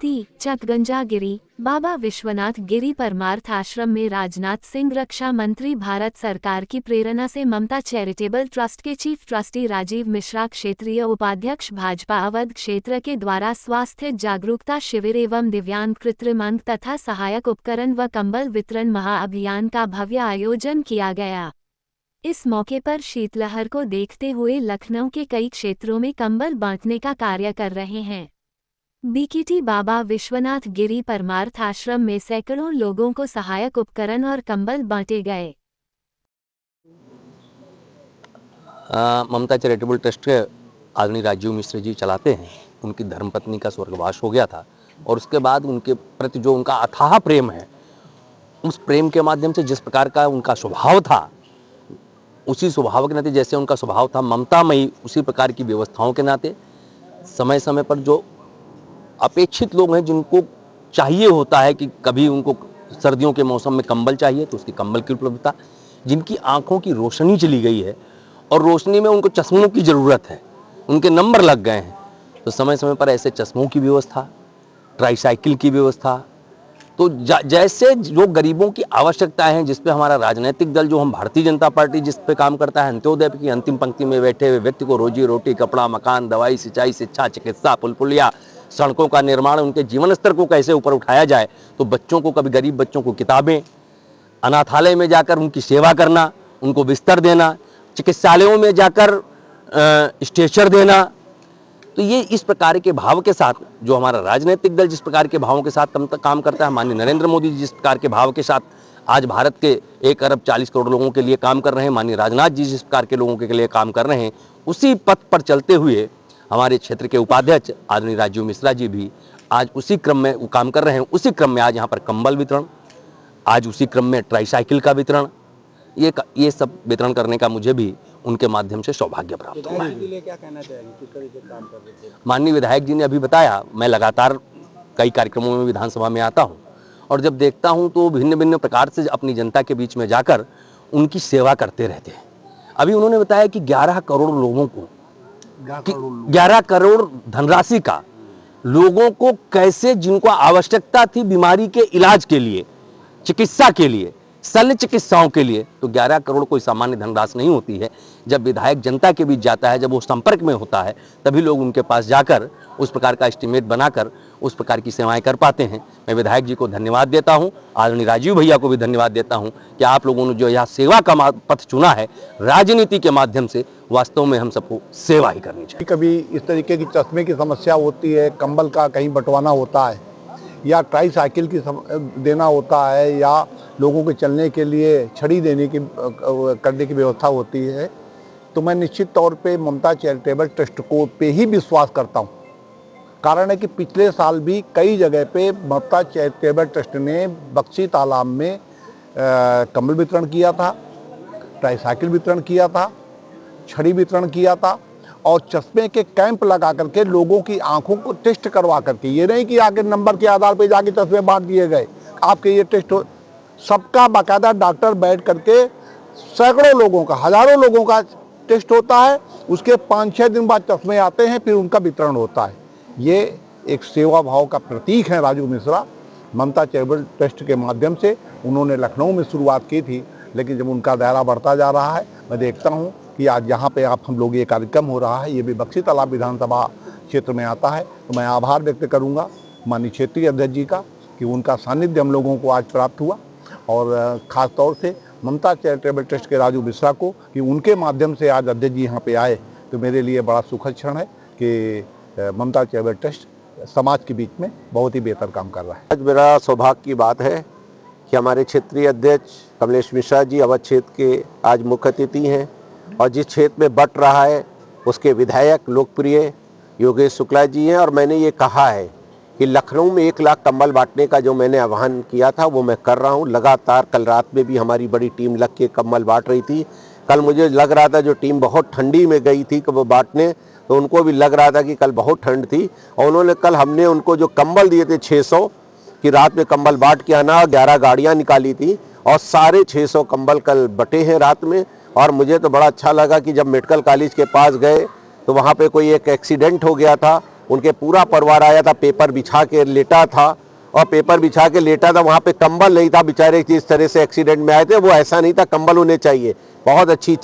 चकगंजा गिरी बाबा विश्वनाथ गिरी परमार्थ आश्रम में राजनाथ सिंह रक्षा मंत्री भारत सरकार की प्रेरणा से ममता चैरिटेबल ट्रस्ट के चीफ ट्रस्टी राजीव मिश्रा, क्षेत्रीय उपाध्यक्ष भाजपा अवध क्षेत्र के द्वारा स्वास्थ्य जागरूकता शिविर एवं दिव्यांग कृत्रिम अंग तथा सहायक उपकरण व कंबल वितरण महाअभियान का भव्य आयोजन किया गया। इस मौके पर शीतलहर को देखते हुए लखनऊ के कई क्षेत्रों में कंबल बांटने का कार्य कर रहे हैं। बीकेटी बाबा विश्वनाथ गिरी परमार्थ आश्रम में सैकड़ों लोगों को सहायक उपकरण और कंबल बांटे गए। ममता चैरिटेबल ट्रस्ट के आदरणीय राजीव मिश्र जी चलाते हैं। उनकी धर्मपत्नी का स्वर्गवास हो गया था और उसके बाद उनके प्रति जो उनका अथाह प्रेम है, उस प्रेम के माध्यम से जिस प्रकार का उनका स्वभाव था, उसी स्वभाव के नाते जैसे उनका स्वभाव था ममतामयी, उसी प्रकार की व्यवस्थाओं के नाते समय समय पर जो अपेक्षित लोग हैं, जिनको चाहिए होता है कि कभी उनको सर्दियों के मौसम में कंबल चाहिए तो उसकी कंबल की उपलब्धता, जिनकी आंखों की रोशनी चली गई है और रोशनी में उनको चश्मों की ज़रूरत है, उनके नंबर लग गए हैं, तो समय समय पर ऐसे चश्मों की व्यवस्था, ट्राईसाइकिल की व्यवस्था, तो जैसे जो गरीबों की आवश्यकताएं हैं, जिस पे हमारा राजनीतिक दल जो हम भारतीय जनता पार्टी जिस पे काम करता है, अंत्योदय की अंतिम पंक्ति में बैठे हुए व्यक्ति को रोजी रोटी, कपड़ा, मकान, दवाई, सिंचाई, शिक्षा, चिकित्सा, पुल पुलिया, सड़कों का निर्माण, उनके जीवन स्तर को कैसे ऊपर उठाया जाए, तो बच्चों को, कभी गरीब बच्चों को किताबें, अनाथालय में जाकर उनकी सेवा करना, उनको बिस्तर देना, चिकित्सालयों में जाकर स्ट्रेचर देना, तो ये इस प्रकार के भाव के साथ जो हमारा राजनीतिक दल जिस प्रकार के भावों के साथ काम करता है, माननीय नरेंद्र मोदी जी जिस प्रकार के भाव के साथ आज भारत के 1 अरब 40 करोड़ लोगों के लिए काम कर रहे हैं, माननीय राजनाथ जी जिस प्रकार के लोगों के लिए काम कर रहे हैं, उसी पथ पर चलते हुए हमारे क्षेत्र के उपाध्यक्ष आदरणीय राजीव मिश्रा जी भी आज उसी क्रम में काम कर रहे हैं। उसी क्रम में आज यहाँ पर कंबल वितरण, आज उसी क्रम में ट्राईसाइकिल का वितरण, ये सब वितरण करने का मुझे भी उनके माध्यम से सौभाग्य प्राप्त हुआ है। क्या कहना चाहेंगे, किस तरह से काम कर रहे थे? माननीय विधायक जी ने अभी बताया, मैं लगातार कई कार्यक्रमों में विधानसभा में आता हूं और जब देखता हूं तो भिन्न भिन्न प्रकार से अपनी जनता के बीच में जाकर उनकी सेवा करते रहते हैं। अभी उन्होंने बताया कि 11 करोड़ लोगों को, 11 करोड़ धनराशि का लोगों को कैसे, जिनको आवश्यकता थी बीमारी के इलाज के लिए, चिकित्सा के लिए, शल्य चिकित्साओं के लिए, तो 11 करोड़ कोई सामान्य धनराशि नहीं होती है। जब विधायक जनता के बीच जाता है, जब वो संपर्क में होता है, तभी लोग उनके पास जाकर उस प्रकार का एस्टिमेट बनाकर उस प्रकार की सेवाएं कर पाते हैं। मैं विधायक जी को धन्यवाद देता हूं, आदरणीय राजीव भैया को भी धन्यवाद देता हूं कि आप लोगों ने जो यह सेवा का पथ चुना है, राजनीति के माध्यम से, वास्तव में हम सबको सेवा ही करनी चाहिए। कभी इस तरीके की चश्मे की समस्या होती है, कंबल का कहीं बंटवाना होता है, या ट्राईसाइकिल की देना होता है, या लोगों के चलने के लिए छड़ी देने की करने की व्यवस्था होती है, तो मैं निश्चित तौर पे ममता चैरिटेबल ट्रस्ट को पे ही विश्वास करता हूँ। कारण है कि पिछले साल भी कई जगह पे ममता चैरिटेबल ट्रस्ट ने बख्शी तालाब में कंबल वितरण किया था, ट्राईसाइकिल वितरण किया था, छड़ी वितरण किया था, और चश्मे के कैंप लगा करके लोगों की आंखों को टेस्ट करवा करके, ये नहीं कि आगे नंबर के आधार पे जाके चश्मे बांट दिए गए, आपके ये टेस्ट हो, सबका बाकायदा डॉक्टर बैठ करके सैकड़ों लोगों का, हजारों लोगों का टेस्ट होता है, उसके 5-6 दिन बाद चश्मे आते हैं, फिर उनका वितरण होता है। ये एक सेवा भाव का प्रतीक है राजीव मिश्रा। ममता चैरिटेबल ट्रस्ट के माध्यम से उन्होंने लखनऊ में शुरुआत की थी, लेकिन जब उनका दायरा बढ़ता जा रहा है, मैं देखता हूँ कि आज यहाँ पे आप हम लोग ये कार्यक्रम हो रहा है, ये भी बख्शी तालाब विधानसभा क्षेत्र में आता है, तो मैं आभार व्यक्त करूँगा माननीय क्षेत्रीय अध्यक्ष जी का कि उनका सानिध्य हम लोगों को आज प्राप्त हुआ, और ख़ास तौर से ममता चैरिटेबल ट्रस्ट के राजू मिश्रा को कि उनके माध्यम से आज अध्यक्ष जी यहाँ पे आए, तो मेरे लिए बड़ा सुखद क्षण है कि ममता चैरिटेबल ट्रस्ट समाज के बीच में बहुत ही बेहतर काम कर रहा है। आज मेरा सौभाग्य की बात है कि हमारे क्षेत्रीय अध्यक्ष कमलेश मिश्रा जी अवध क्षेत्र के आज मुख्य अतिथि हैं, और जिस क्षेत्र में बट रहा है उसके विधायक लोकप्रिय योगेश शुक्ला जी हैं। और मैंने ये कहा है कि लखनऊ में 1 लाख कंबल बांटने का जो मैंने आह्वान किया था वो मैं कर रहा हूँ लगातार। कल रात में भी हमारी बड़ी टीम लग के कंबल बांट रही थी। कल मुझे लग रहा था जो टीम बहुत ठंडी में गई थी कि वो बांटने, तो उनको भी लग रहा था कि कल बहुत ठंड थी, और उन्होंने कल हमने उनको जो कंबल दिए थे 600 कि रात में कंबल बांट के आना, 11 गाड़ियाँ निकाली थी और सारे 600 कंबल कल बटे हैं रात में। और मुझे तो बड़ा अच्छा लगा कि जब मेडिकल कॉलेज के पास गए तो वहाँ पे कोई एक एक्सीडेंट हो गया था, उनके पूरा परिवार आया था, पेपर बिछा के लेटा था और पेपर बिछा के लेटा था, वहाँ पे कंबल नहीं था, बेचारे जिस तरह से एक्सीडेंट में आए थे वो ऐसा नहीं था, कंबल उन्हें चाहिए। बहुत अच्छी